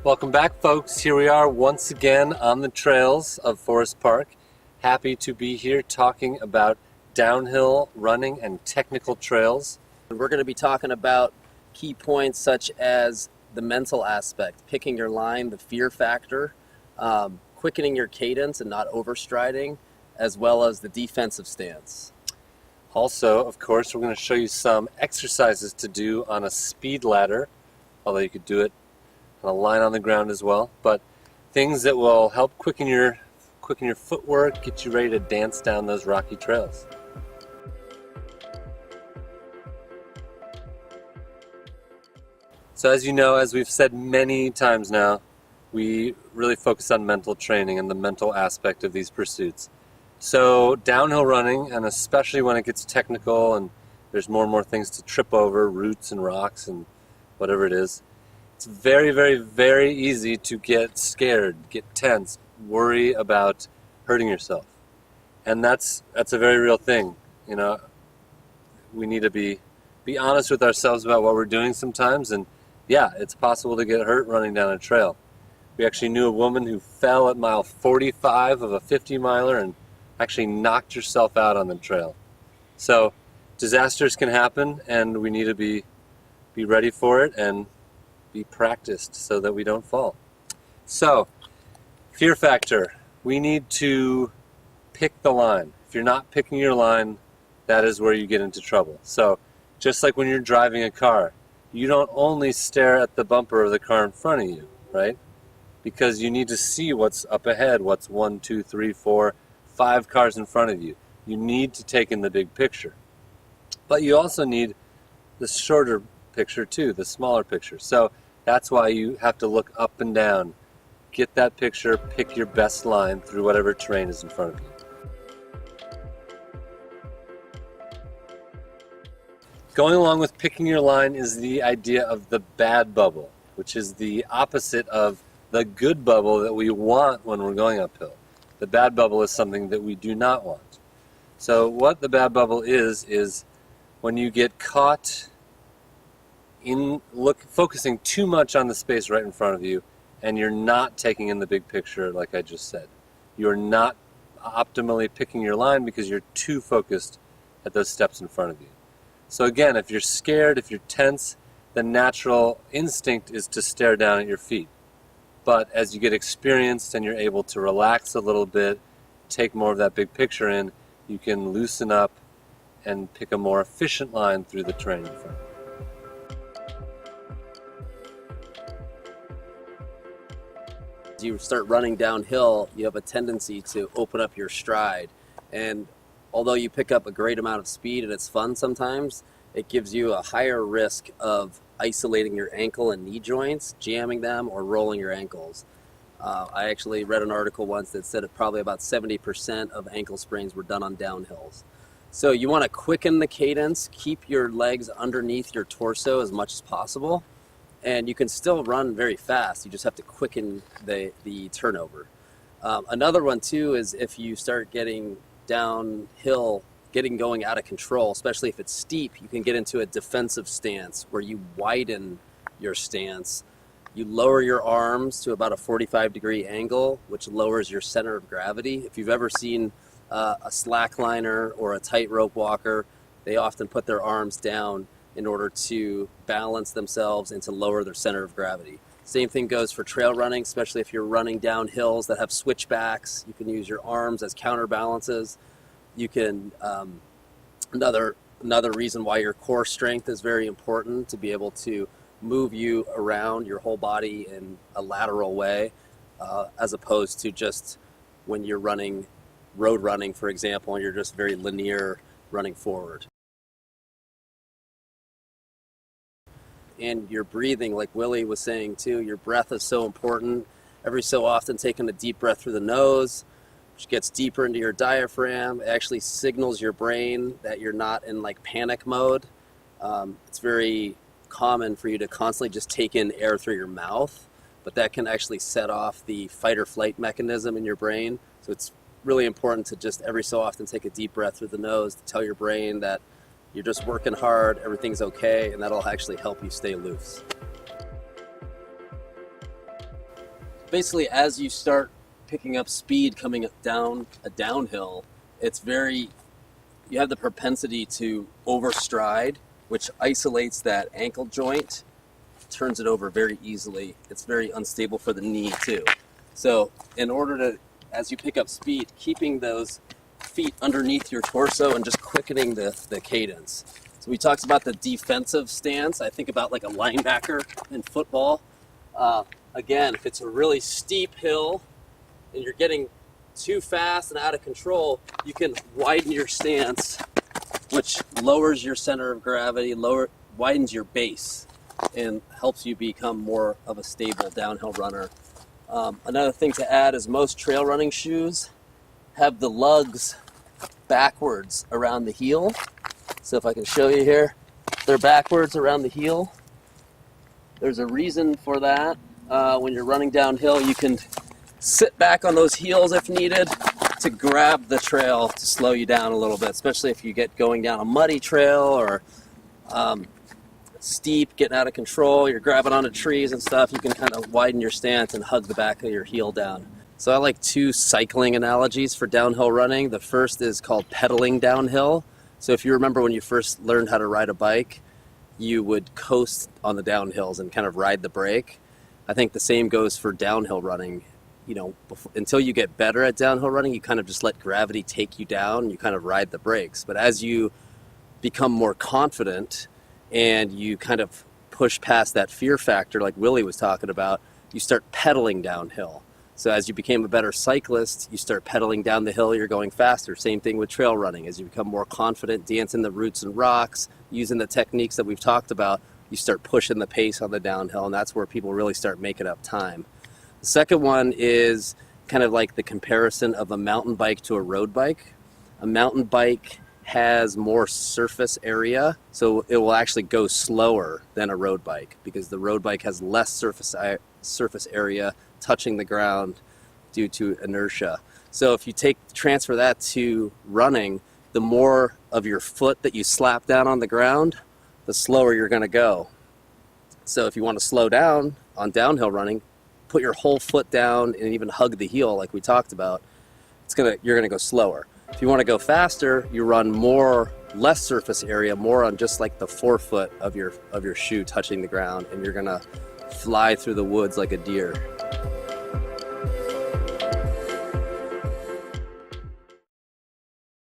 Welcome back, folks. Here we are once again on the trails of Forest Park. Happy to be here talking about downhill running and technical trails. We're going to be talking about key points such as the mental aspect, picking your line, the fear factor, quickening your cadence and not overstriding, as well as the defensive stance. Also, of course, we're going to show you some exercises to do on a speed ladder, although you could do it on a line on the ground as well, but things that will help quicken your footwork, get you ready to dance down those rocky trails. So as you know, as we've said many times now, we really focus on mental training and the mental aspect of these pursuits. So downhill running, and especially when it gets technical and there's more and more things to trip over, roots and rocks and whatever it is, it's very, very, very easy to get scared, get tense, worry about hurting yourself. And that's a very real thing. You know, we need to be honest with ourselves about what we're doing sometimes, and yeah, it's possible to get hurt running down a trail. We actually knew a woman who fell at mile 45 of a 50-miler and actually knocked herself out on the trail. So disasters can happen, and we need to be ready for it and be practiced so that we don't fall. So, fear factor. We need to pick the line. If you're not picking your line, that is where you get into trouble. So, just like when you're driving a car, you don't only stare at the bumper of the car in front of you, right? Because you need to see what's up ahead, what's 1, 2, 3, 4, 5 cars in front of you. You need to take in the big picture. But you also need the shorter picture too, the smaller picture. So that's why you have to look up and down, get that picture, pick your best line through whatever terrain is in front of you. Going along with picking your line is the idea of the bad bubble, which is the opposite of the good bubble that we want when we're going uphill. The bad bubble is something that we do not want. So what the bad bubble is when you get caught in focusing too much on the space right in front of you, and you're not taking in the big picture like I just said. You're not optimally picking your line because you're too focused at those steps in front of you. So again, if you're scared, if you're tense, the natural instinct is to stare down at your feet. But as you get experienced and you're able to relax a little bit, take more of that big picture in, you can loosen up and pick a more efficient line through the terrain in front of you. As you start running downhill, you have a tendency to open up your stride. And although you pick up a great amount of speed and it's fun sometimes, it gives you a higher risk of isolating your ankle and knee joints, jamming them, or rolling your ankles. I actually read an article once that said probably about 70% of ankle sprains were done on downhills. So you want to quicken the cadence, keep your legs underneath your torso as much as possible, and you can still run very fast. You just have to quicken the turnover. Another one too is if you start getting downhill, going out of control, especially if it's steep, you can get into a defensive stance where you widen your stance. You lower your arms to about a 45-degree angle, which lowers your center of gravity. If you've ever seen a slackliner or a tightrope walker, they often put their arms down in order to balance themselves and to lower their center of gravity. Same thing goes for trail running, especially if you're running down hills that have switchbacks. You can use your arms as counterbalances. You can, another reason why your core strength is very important, to be able to move you around your whole body in a lateral way, as opposed to just when you're running, road running, for example, and you're just very linear running forward. And your breathing, like Willie was saying too, your breath is so important. Every so often taking a deep breath through the nose, which gets deeper into your diaphragm. It actually signals your brain that you're not in like panic mode. It's very common for you to constantly just take in air through your mouth, but that can actually set off the fight or flight mechanism in your brain. So it's really important to just every so often take a deep breath through the nose to tell your brain that you're just working hard, everything's okay, and that'll actually help you stay loose. basically as you start picking up speed coming down a downhill, you have the propensity to overstride, which isolates that ankle joint, turns it over very easily. It's very unstable for the knee too. So in order to, as you pick up speed, keeping those feet underneath your torso and just quickening the cadence. So we talked about the defensive stance. I think about like a linebacker in football. Again, if it's a really steep hill and you're getting too fast and out of control, you can widen your stance, which lowers your center of gravity, widens your base, and helps you become more of a stable downhill runner. Another thing to add is most trail running shoes have the lugs backwards around the heel. So if I can show you here, they're backwards around the heel. There's a reason for that. When you're running downhill, you can sit back on those heels if needed to grab the trail to slow you down a little bit, especially if you get going down a muddy trail or steep, getting out of control, you're grabbing onto trees and stuff. You can kind of widen your stance and hug the back of your heel down. So I like two cycling analogies for downhill running. The first is called pedaling downhill. So if you remember when you first learned how to ride a bike, you would coast on the downhills and kind of ride the brake. I think the same goes for downhill running. Until you get better at downhill running, you kind of just let gravity take you down and you kind of ride the brakes. But as you become more confident and you kind of push past that fear factor like Willie was talking about, you start pedaling downhill. So as you became a better cyclist, you start pedaling down the hill, you're going faster. Same thing with trail running. As you become more confident, dancing the roots and rocks, using the techniques that we've talked about, you start pushing the pace on the downhill, and that's where people really start making up time. The second one is kind of like the comparison of a mountain bike to a road bike. A mountain bike has more surface area, so it will actually go slower than a road bike because the road bike has less surface area touching the ground due to inertia. So if you transfer that to running, the more of your foot that you slap down on the ground, the slower you're going to go. So if you want to slow down on downhill running, put your whole foot down and even hug the heel like we talked about, you're going to go slower. If you want to go faster, you run less surface area, more on just like the forefoot of your shoe touching the ground, and you're going to fly through the woods like a deer.